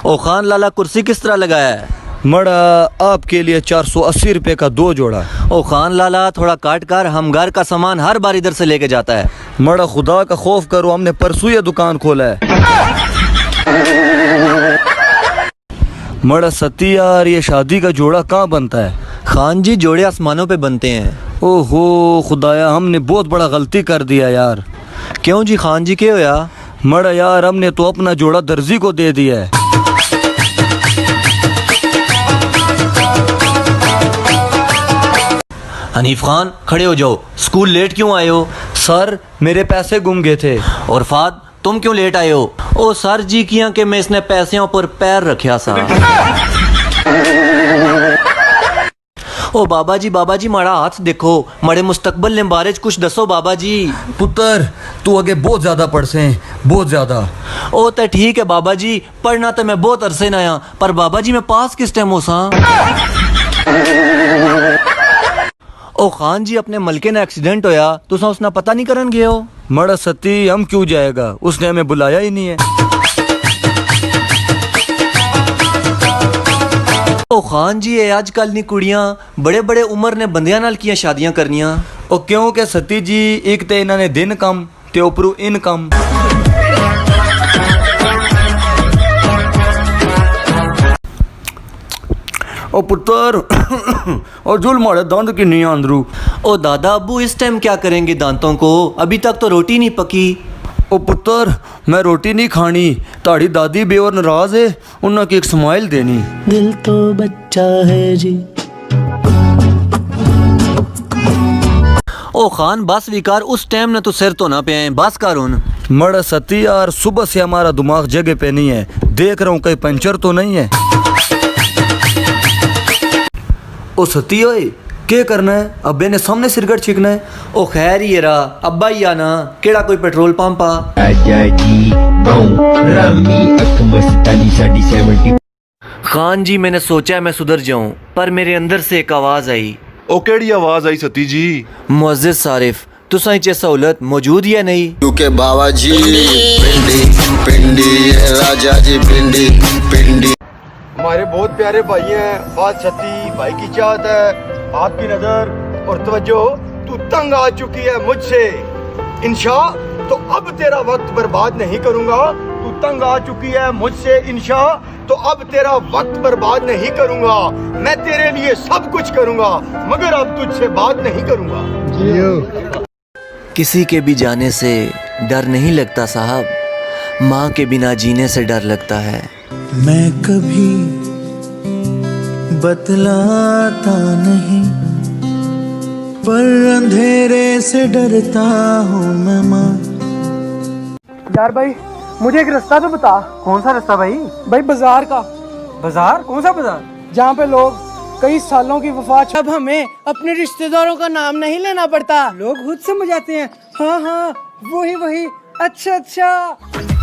ओ खान लाला कुर्सी किस तरह लगाया है? मड़ा आपके लिए 480 रुपए का 2 जोड़ा। ओ खान लाला थोड़ा काट कर, हम घर का सामान हर बार इधर से लेके जाता है। मड़ा खुदा का खौफ करो, हमने परसों ये दुकान खोला है। मड़ा सती यार, ये शादी का जोड़ा कहाँ बनता है? खान जी जोड़े आसमानों पे बनते हैं। ओहो खुदाया, हमने बहुत बड़ा गलती कर दिया यार। क्यों जी खान जी, क्या होया? मड़ा यार, हमने तो अपना जोड़ा दर्जी को दे दिया है। हनीफ खान खड़े हो जाओ, स्कूल लेट क्यों आए हो? सर मेरे पैसे गुम गए थे। और फाद तुम क्यों लेट आए हो? ओ सर जी किया कि मैं इसने पैसों पर पैर रखा सा। ओ बाबा जी माड़ा हाथ देखो, मड़े मुस्तकबल ने बारे च कुछ दसो बाबा जी। पुत्र तू आगे बहुत ज्यादा पढ़ से, बहुत ज्यादा। ओ तो ठीक है बाबा जी, पढ़ना तो मैं बहुत अरसे न आया, पर बाबा जी मैं पास किस टाइम हो सा? ओ खान जी, अपने मलके ने एक्सीडेंट होया, तुसा उसना पता नहीं करन गए हो? मड़ा सती, हम क्यों जाएगा, उसने हमें बुलाया ही नहीं है। ओ खान जी, ये आजकल नी कुड़ियां बड़े बड़े उम्र ने बंदियां नाल किया शादियां करनियां। ओ क्यों के सती जी, एक ते इन्होंने दिन कम ते उपरू इनकम। ओ पुत्र और जुल मारे दांत की नहीं अंदरू। ओ दादा अब्बू इस टाइम क्या करेंगे दांतों को, अभी तक तो रोटी नहीं पकी। ओ पुत्र मैं रोटी नहीं खानी, ताड़ी दादी बेवर नाराज है, उन्होंने एक स्माइल देनी। दिल तो बच्चा है जी। ओ खान बस विकार, उस टाइम न तो सिर तो ना पे आए, बस कर उन। मड़ा सती यार, सुबह से हमारा दिमाग जगह पे नहीं है, देख रहा हूँ कहीं पंचर तो नहीं है। ओ सती ओए, क्या करना है? अब्बे ने सामने सिरगट छिकना है। ओ खैर ही रहा, अब्बा ही आना, केड़ा कोई पेट्रोल पंप आ। खान जी मैंने सोचा मैं सुधर जाऊं, पर मेरे अंदर से एक आवाज आई। ओ केड़ी आवाज आई सती जी? मुअज़्ज़िज़ सारिफ, तुसा इच सहूलत मौजूद या नहीं? क्योंकि बाबा जी पिंडी पिंडी राजा जी पिंडी पिंडी। हमारे बहुत प्यारे भाई हैं, फात सती भाई की चाहत है, आपकी नजर और तवज्जो, तू तंग आ चुकी है मुझसे इंशा, तो अब तेरा वक्त बर्बाद नहीं करूंगा। तू तंग आ चुकी है मुझसे इंशा, तो अब तेरा वक्त बर्बाद नहीं करूंगा। मैं तेरे लिए सब कुछ करूंगा, मगर अब तुझसे बात नहीं करूंगा। किसी के भी जाने से डर नहीं लगता साहब, माँ के बिना जीने से डर लगता है। मैं कभी बतलाता नहीं, पर अंधेरे से डरता हूँ मैं माँ। यार भाई मुझे एक रास्ता तो बता। कौन सा रास्ता भाई? भाई बाजार का। बाजार? कौन सा बाजार? जहाँ पे लोग कई सालों की वफात, अब हमें अपने रिश्तेदारों का नाम नहीं लेना पड़ता, लोग खुद समझ आते हैं। हाँ हाँ वही वही। अच्छा अच्छा।